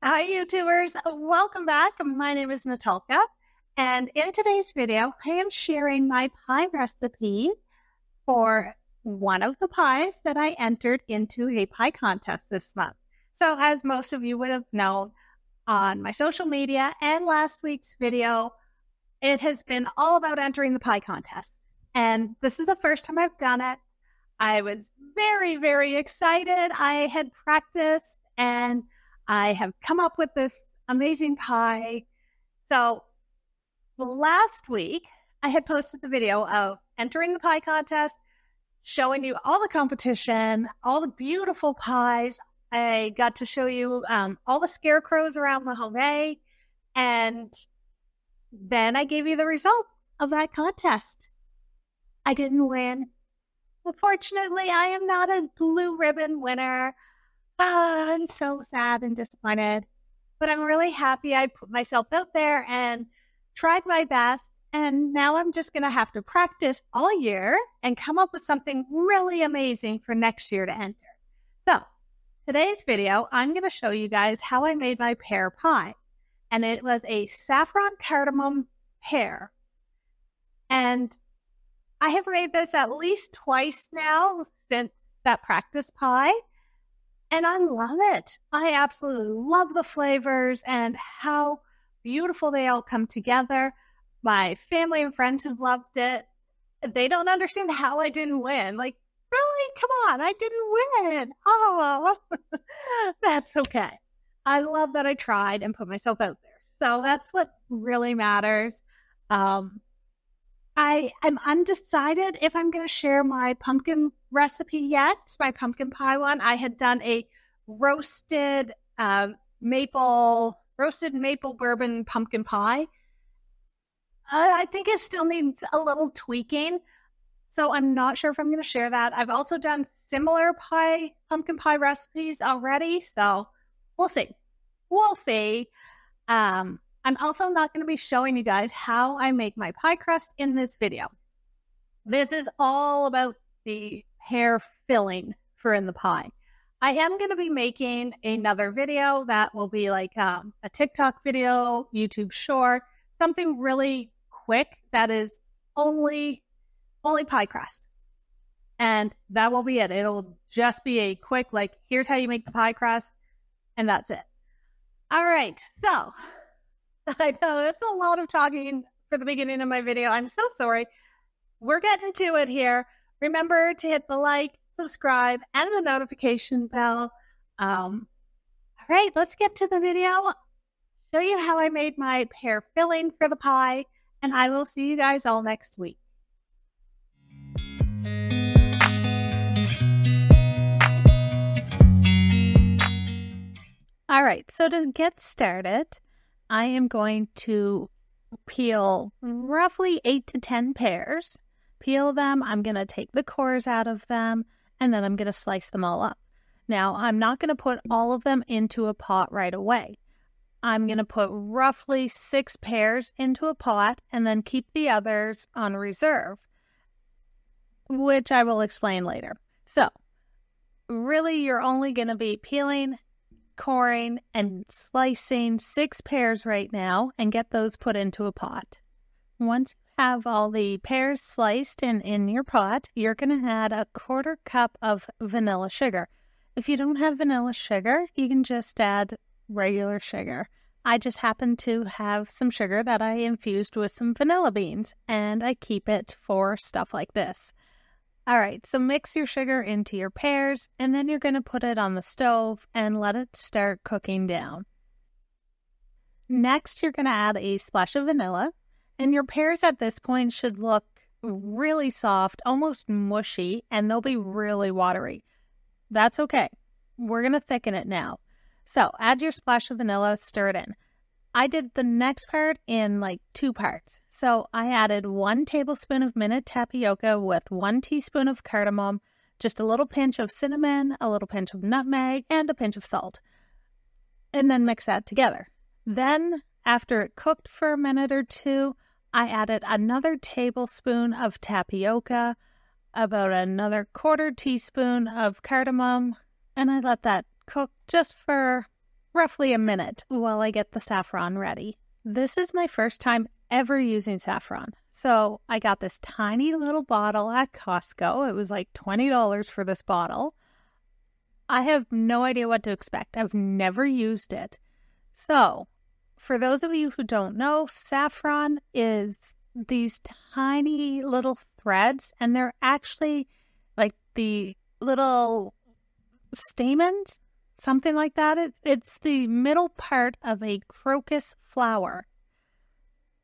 Hi, YouTubers. Welcome back. My name is Natalka, and in today's video, I am sharing my pie recipe for one of the pies that I entered into a pie contest this month. So, as most of you would have known on my social media and last week's video, it has been all about entering the pie contest. And this is the first time I've done it. I was very, very excited. I had practiced and I have come up with this amazing pie. So last week, I had posted the video of entering the pie contest, showing you all the competition, all the beautiful pies. I got to show you all the scarecrows around the home, and then I gave you the results of that contest. I didn't win. Unfortunately, I am not a blue ribbon winner. I'm so sad and disappointed, but I'm really happy I put myself out there and tried my best, and now I'm just going to have to practice all year and come up with something really amazing for next year to enter. So, today's video, I'm going to show you guys how I made my pear pie, and it was a saffron cardamom pear, and I have made this at least twice now since that practice pie. And I love it. I absolutely love the flavors and how beautiful they all come together. My family and friends have loved it. They don't understand how I didn't win. Like, really? Come on, I didn't win. Oh, that's okay. I love that I tried and put myself out there. So that's what really matters. I am undecided if I'm going to share my pumpkin recipe yet. It's my pumpkin pie one. I had done a roasted maple bourbon pumpkin pie. I think it still needs a little tweaking, so I'm not sure if I'm going to share that. I've also done similar pumpkin pie recipes already, so we'll see. We'll see. I'm also not going to be showing you guys how I make my pie crust in this video. This is all about the pear filling for in the pie. I am going to be making another video that will be like a TikTok video, YouTube short, something really quick that is only pie crust. And that will be it. It'll just be a quick, like, here's how you make the pie crust, and that's it. All right, so I know that's a lot of talking for the beginning of my video. I'm so sorry. We're getting to it here. Remember to hit the like, subscribe, and the notification bell. All right, let's get to the video. Show you how I made my pear filling for the pie, and I will see you guys all next week. All right, so to get started, I am going to peel roughly 8 to 10 pears. Peel them. I'm going to take the cores out of them, and then I'm going to slice them all up. Now, I'm not going to put all of them into a pot right away. I'm going to put roughly 6 pears into a pot and then keep the others on reserve, which I will explain later. So, really, you're only going to be peeling, coring, and slicing 6 pears right now and get those put into a pot. Once you have all the pears sliced and in your pot, you're going to add a 1/4 cup of vanilla sugar. If you don't have vanilla sugar, you can just add regular sugar. I just happen to have some sugar that I infused with some vanilla beans, and I keep it for stuff like this. All right, so mix your sugar into your pears, and then you're going to put it on the stove and let it start cooking down. Next, you're going to add a splash of vanilla, and your pears at this point should look really soft, almost mushy, and they'll be really watery. That's okay. We're going to thicken it now. So add your splash of vanilla, stir it in. I did the next part in like 2 parts. So I added 1 tablespoon of Minute Tapioca with 1 teaspoon of cardamom, just a little pinch of cinnamon, a little pinch of nutmeg, and a pinch of salt. And then mix that together. Then, after it cooked for a minute or 2, I added another tablespoon of tapioca, about another 1/4 teaspoon of cardamom, and I let that cook just for roughly a minute while I get the saffron ready. This is my first time ever using saffron. So I got this tiny little bottle at Costco. It was like $20 for this bottle. I have no idea what to expect. I've never used it. So for those of you who don't know, saffron is these tiny little threads, and they're actually like the little stamens, something like that. It's the middle part of a crocus flower.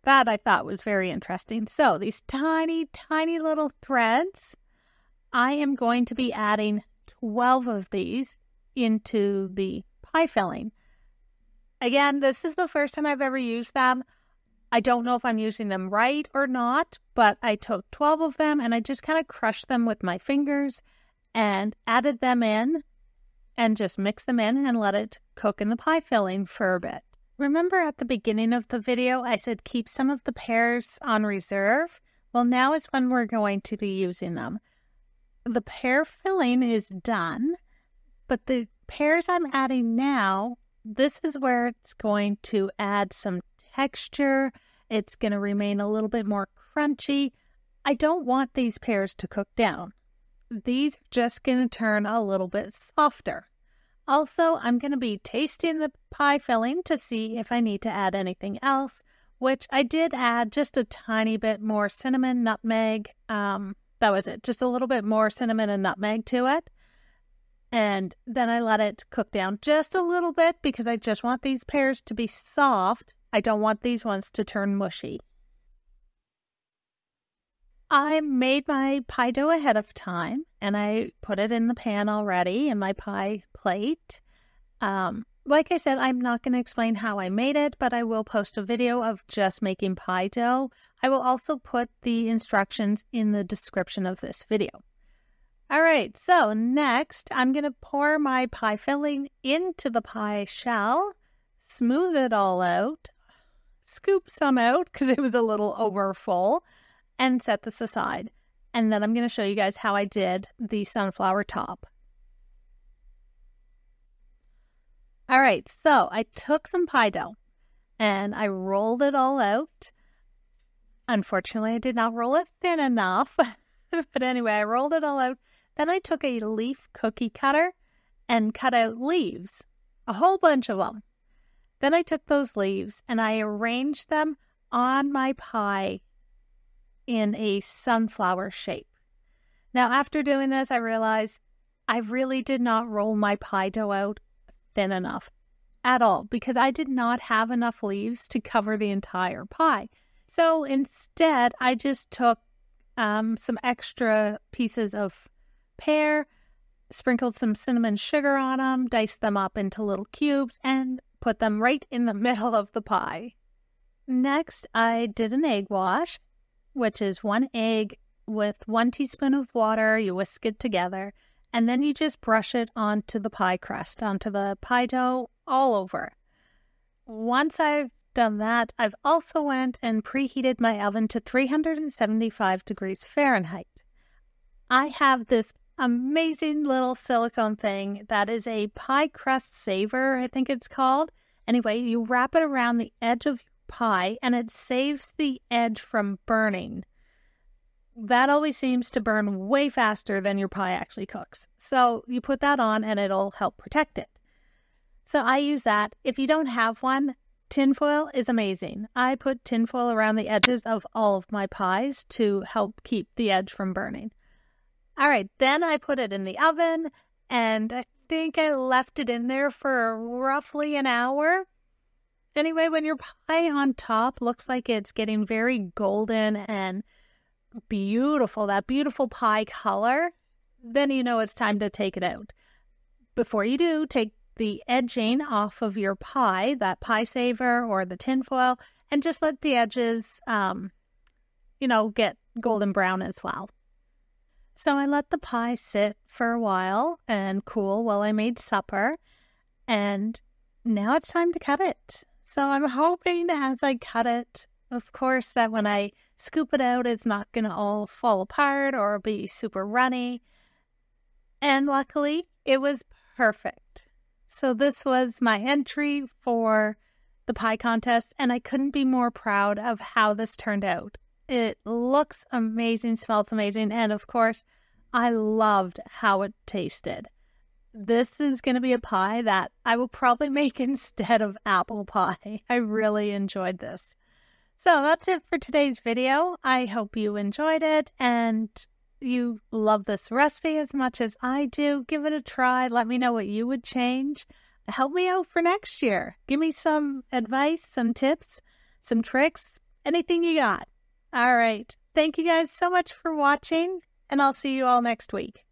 That I thought was very interesting. So these tiny, tiny little threads, I am going to be adding 12 of these into the pie filling. Again, this is the first time I've ever used them. I don't know if I'm using them right or not, but I took 12 of them and I just kind of crushed them with my fingers and added them in and just mix them in and let it cook in the pie filling for a bit. Remember at the beginning of the video, I said keep some of the pears on reserve? Well, now is when we're going to be using them. The pear filling is done, but the pears I'm adding now, this is where it's going to add some texture. It's going to remain a little bit more crunchy. I don't want these pears to cook down. These are just going to turn a little bit softer. Also, I'm going to be tasting the pie filling to see if I need to add anything else, which I did add just a tiny bit more cinnamon, nutmeg. That was it, just a little bit more cinnamon and nutmeg to it. And then I let it cook down just a little bit because I just want these pears to be soft. I don't want these ones to turn mushy. I made my pie dough ahead of time and I put it in the pan already in my pie plate. Like I said, I'm not going to explain how I made it, but I will post a video of just making pie dough. I will also put the instructions in the description of this video. All right, so next I'm going to pour my pie filling into the pie shell, smooth it all out, scoop some out because it was a little over full, and set this aside. And then I'm going to show you guys how I did the sunflower top. All right, so I took some pie dough and I rolled it all out. Unfortunately, I did not roll it thin enough. But anyway, I rolled it all out. Then I took a leaf cookie cutter and cut out leaves, a whole bunch of them. Then I took those leaves and I arranged them on my pie in a sunflower shape. Now, after doing this, I realized I really did not roll my pie dough out thin enough at all because I did not have enough leaves to cover the entire pie. So instead, I just took some extra pieces of pear, sprinkled some cinnamon sugar on them, diced them up into little cubes, and put them right in the middle of the pie. Next, I did an egg wash, which is 1 egg with 1 teaspoon of water. You whisk it together, and then you just brush it onto the pie crust, onto the pie dough, all over. Once I've done that, I've also went and preheated my oven to 375 degrees Fahrenheit. I have this amazing little silicone thing that is a pie crust saver, I think it's called. Anyway, you wrap it around the edge of your pie and it saves the edge from burning. That always seems to burn way faster than your pie actually cooks. So you put that on and it'll help protect it. So I use that. If you don't have one, tinfoil is amazing. I put tinfoil around the edges of all of my pies to help keep the edge from burning. All right, then I put it in the oven and I think I left it in there for roughly an hour. Anyway, when your pie on top looks like it's getting very golden and beautiful, that beautiful pie color, then you know it's time to take it out. Before you do, take the edging off of your pie, that pie saver or the tinfoil, and just let the edges, get golden brown as well. So I let the pie sit for a while and cool while I made supper, and now it's time to cut it. So I'm hoping as I cut it, of course, that when I scoop it out, it's not going to all fall apart or be super runny. And luckily, it was perfect. So this was my entry for the pie contest, and I couldn't be more proud of how this turned out. It looks amazing, smells amazing, and of course, I loved how it tasted. This is going to be a pie that I will probably make instead of apple pie. I really enjoyed this. So that's it for today's video. I hope you enjoyed it and you love this recipe as much as I do. Give it a try. Let me know what you would change. Help me out for next year. Give me some advice, some tips, some tricks, anything you got. All right. Thank you guys so much for watching, and I'll see you all next week.